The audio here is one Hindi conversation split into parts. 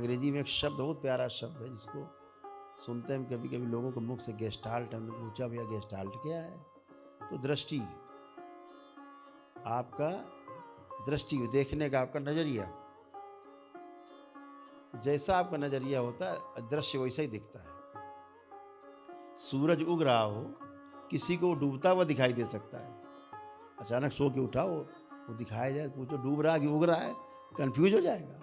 अंग्रेजी में एक शब्द, बहुत प्यारा शब्द है जिसको सुनते हैं कभी कभी लोगों के मुख से, गेस्टाल्ट। हमने पूछा भैया गेस्टाल्ट क्या है? तो दृष्टि, आपका दृष्टि, देखने का आपका नजरिया, जैसा आपका नजरिया होता है दृश्य वैसा ही दिखता है। सूरज उग रहा हो, किसी को डूबता हुआ दिखाई दे सकता है। अचानक सो के उठा वो दिखाया जाए, पूछो डूब रहा है कि उग रहा है, कंफ्यूज हो जाएगा।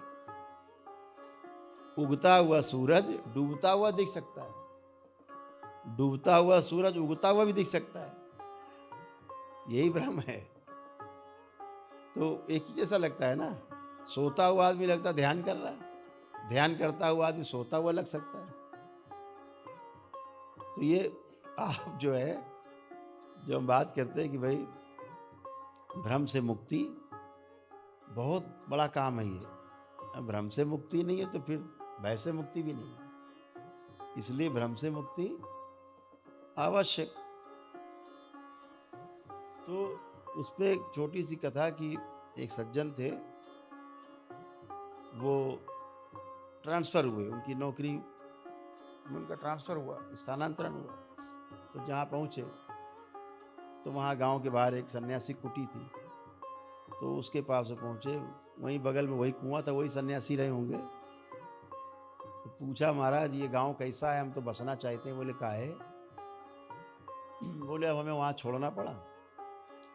उगता हुआ सूरज डूबता हुआ दिख सकता है, डूबता हुआ सूरज उगता हुआ भी दिख सकता है। यही भ्रम है। तो एक ही जैसा लगता है ना। सोता हुआ आदमी लगता है ध्यान कर रहा है, ध्यान करता हुआ आदमी सोता हुआ लग सकता है। तो ये आप जो है, जो हम बात करते हैं कि भाई भ्रम से मुक्ति बहुत बड़ा काम है ये। भ्रम से मुक्ति नहीं है तो फिर भय से मुक्ति भी नहीं है। इसलिए भ्रम से मुक्ति आवश्यक। तो उस पर एक छोटी सी कथा कि एक सज्जन थे, वो ट्रांसफ़र हुए, उनकी नौकरी, उनका ट्रांसफ़र हुआ, स्थानांतरण हुआ। तो जहाँ पहुँचे तो वहाँ गांव के बाहर एक सन्यासी कुटी थी। तो उसके पास पहुँचे, वहीं बगल में वही कुआं था, वही सन्यासी रहे होंगे। तो पूछा महाराज ये गांव कैसा है, हम तो बसना चाहते हैं। बोले काहे? बोले अब हमें वहाँ छोड़ना पड़ा,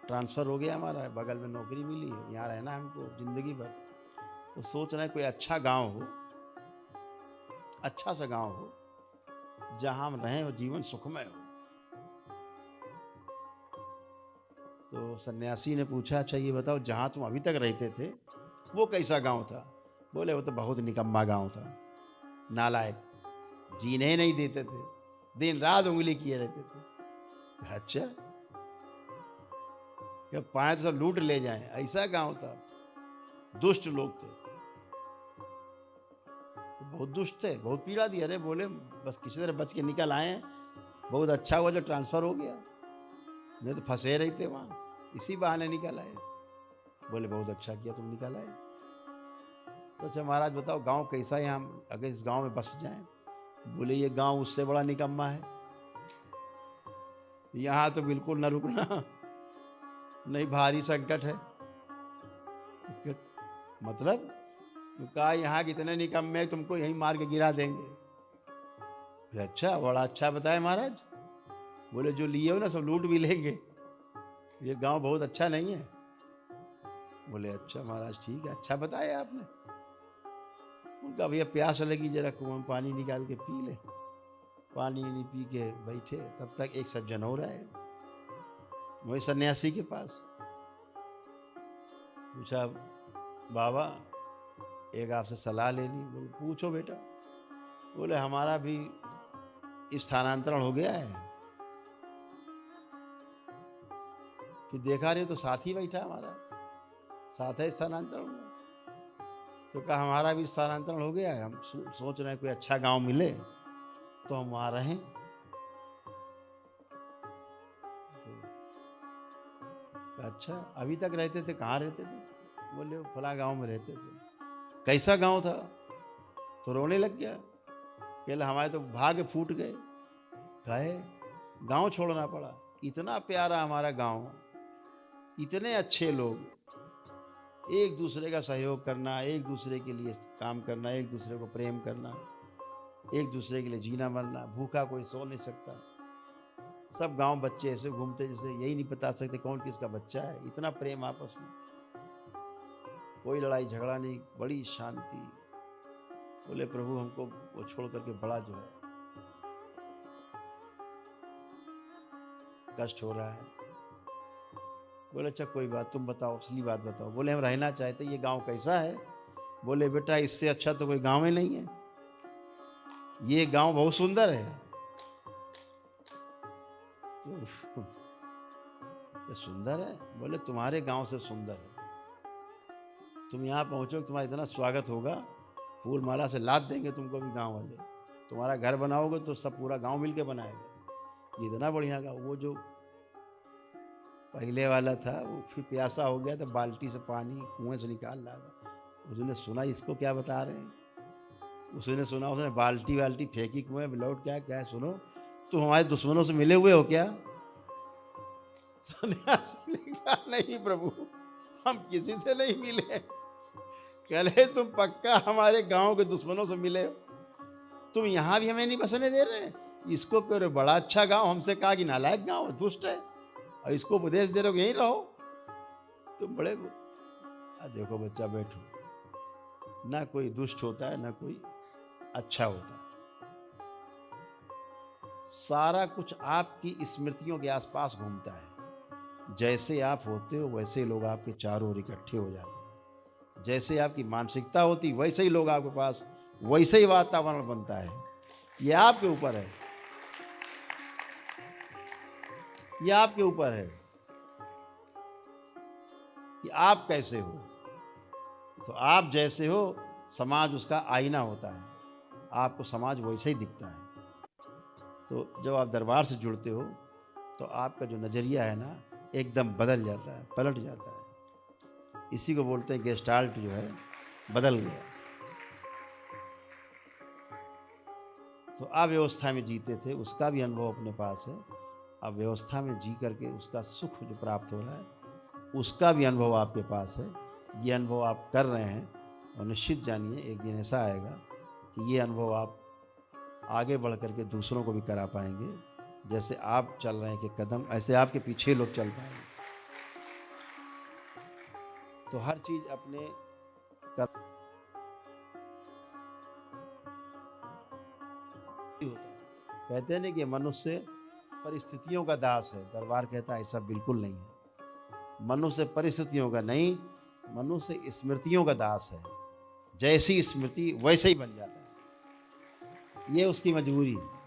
ट्रांसफ़र हो गया हमारा, बगल में नौकरी मिली है, यहाँ रहना है हमको ज़िंदगी भर। तो सोच रहे हैं कोई अच्छा गांव हो, अच्छा सा गांव हो जहाँ हम रहें और जीवन सुखमय हो। तो सन्यासी ने पूछा अच्छा ये बताओ जहाँ तुम अभी तक रहते थे वो कैसा गांव था? बोले वो तो बहुत निकम्मा गांव था, नालायक, जीने ही नहीं देते थे, दिन रात उंगली किए रहते थे। अच्छा, क्या पाए तो सब लूट ले जाएं, ऐसा गांव था? दुष्ट लोग थे, बहुत दुष्ट थे, बहुत पीड़ा दी। अरे बोले बस किसी तरह बच के निकल आए, बहुत अच्छा हुआ जो ट्रांसफ़र हो गया, नहीं तो फंसे रहे थे वहाँ, इसी बहाने निकल आए। बोले बहुत अच्छा किया तुम निकल आए। तो अच्छा महाराज बताओ गांव कैसा है, हम अगर इस गांव में बस जाएं? बोले ये गांव उससे बड़ा निकम्मा है, यहाँ तो बिल्कुल न रुकना, नहीं भारी संकट है। मतलब कहा यहाँ कितने निकम्मे तुमको यहीं मार के गिरा देंगे। बोले अच्छा, बड़ा अच्छा बताए महाराज। बोले जो लिए हो ना सब लूट भी लेंगे, ये गांव बहुत अच्छा नहीं है। बोले अच्छा महाराज ठीक है, अच्छा बताया आपने। उनका भैया प्यास लगी, जरा कुआं में पानी निकाल के पी ले। पानी नहीं पी के बैठे, तब तक एक सज्जन हो रहा है वही सन्यासी के पास। पूछा बाबा एक आपसे सलाह लेनी। बोले पूछो बेटा। बोले हमारा भी स्थानांतरण हो गया है, फिर देखा नहीं तो साथ ही बैठा हमारा, साथ है स्थानांतरण में। तो कहा हमारा भी स्थानांतरण हो गया है, हम सोच रहे हैं कोई अच्छा गांव मिले तो हम वहाँ रहें। तो अच्छा अभी तक रहते थे, कहाँ रहते थे? बोले फला गांव में रहते थे। कैसा गांव था? तो रोने लग गया, कहला हमारे तो भाग्य फूट गए, गए गांव छोड़ना पड़ा। इतना प्यारा हमारा गांव, इतने अच्छे लोग, एक दूसरे का सहयोग करना, एक दूसरे के लिए काम करना, एक दूसरे को प्रेम करना, एक दूसरे के लिए जीना मरना, भूखा कोई सो नहीं सकता। सब गांव बच्चे ऐसे घूमते जैसे यही नहीं बता सकते कौन किसका बच्चा है। इतना प्रेम आपस में, कोई लड़ाई झगड़ा नहीं, बड़ी शांति। बोले प्रभु हमको वो छोड़ करके बड़ा जो है कष्ट हो रहा है। बोले अच्छा कोई बात, तुम बताओ असली बात बताओ। बोले हम रहना चाहते, ये गांव कैसा है? बोले बेटा इससे अच्छा तो कोई गांव ही नहीं है, ये गांव बहुत सुंदर है। तो ये सुंदर है? बोले तुम्हारे गांव से सुंदर है। तुम यहाँ पहुँचो, तुम्हारा इतना स्वागत होगा, फूल माला से लाद देंगे तुमको भी गांव वाले। तुम्हारा घर बनाओगे तो सब पूरा गांव मिल के बनाएगा। ये इतना बढ़िया गाँव। वो जो पहले वाला था वो फिर प्यासा हो गया तो बाल्टी से पानी कुएं से निकाल रहा था। उसने सुना इसको क्या बता रहे हैं, उसने सुना, उसने बाल्टी वाल्टी फेंकी कुएं में, लौट क्या क्या है, सुनो तुम हमारे दुश्मनों से मिले हुए हो क्या? सन्यासी ने कहा नहीं प्रभु, हम किसी से नहीं मिले। कह रहे तुम पक्का हमारे गांव के दुश्मनों से मिले हो, तुम यहाँ भी हमें नहीं बसने दे रहे। इसको कह रहे बड़ा अच्छा गांव, हमसे कहा कि नालायक गांव है, दुष्ट है, और इसको उपदेश दे रहे हो यहीं रहो। तुम बड़े देखो बच्चा बैठो, ना कोई दुष्ट होता है ना कोई अच्छा होता है। सारा कुछ आपकी स्मृतियों के आसपास घूमता है। जैसे आप होते हो वैसे लोग आपके चारों ओर इकट्ठे हो जाते हैं। जैसे आपकी मानसिकता होती वैसे ही लोग आपके पास, वैसे ही वातावरण बनता है। यह आपके ऊपर है, यह आपके ऊपर है कि आप कैसे हो। तो आप जैसे हो समाज उसका आईना होता है, आपको समाज वैसे ही दिखता है। तो जब आप दरबार से जुड़ते हो तो आपका जो नज़रिया है ना एकदम बदल जाता है, पलट जाता है। इसी को बोलते हैं गेस्टाल्ट जो है बदल गया। तो अव्यवस्था में जीते थे उसका भी अनुभव अपने पास है। अब व्यवस्था में जी करके उसका सुख जो प्राप्त हो रहा है उसका भी अनुभव आपके पास है। ये अनुभव आप कर रहे हैं और निश्चित जानिए एक दिन ऐसा आएगा कि ये अनुभव आप आगे बढ़ करके दूसरों को भी करा पाएंगे। जैसे आप चल रहे हैं कि कदम, ऐसे आपके पीछे लोग चल पाएंगे। तो हर चीज अपने कर कहते हैं ना कि मनुष्य परिस्थितियों का दास है। दरबार कहता है ऐसा बिल्कुल नहीं है। मनुष्य परिस्थितियों का नहीं, मनुष्य स्मृतियों का दास है। जैसी स्मृति वैसे ही बन जाता है, ये उसकी मजबूरी है।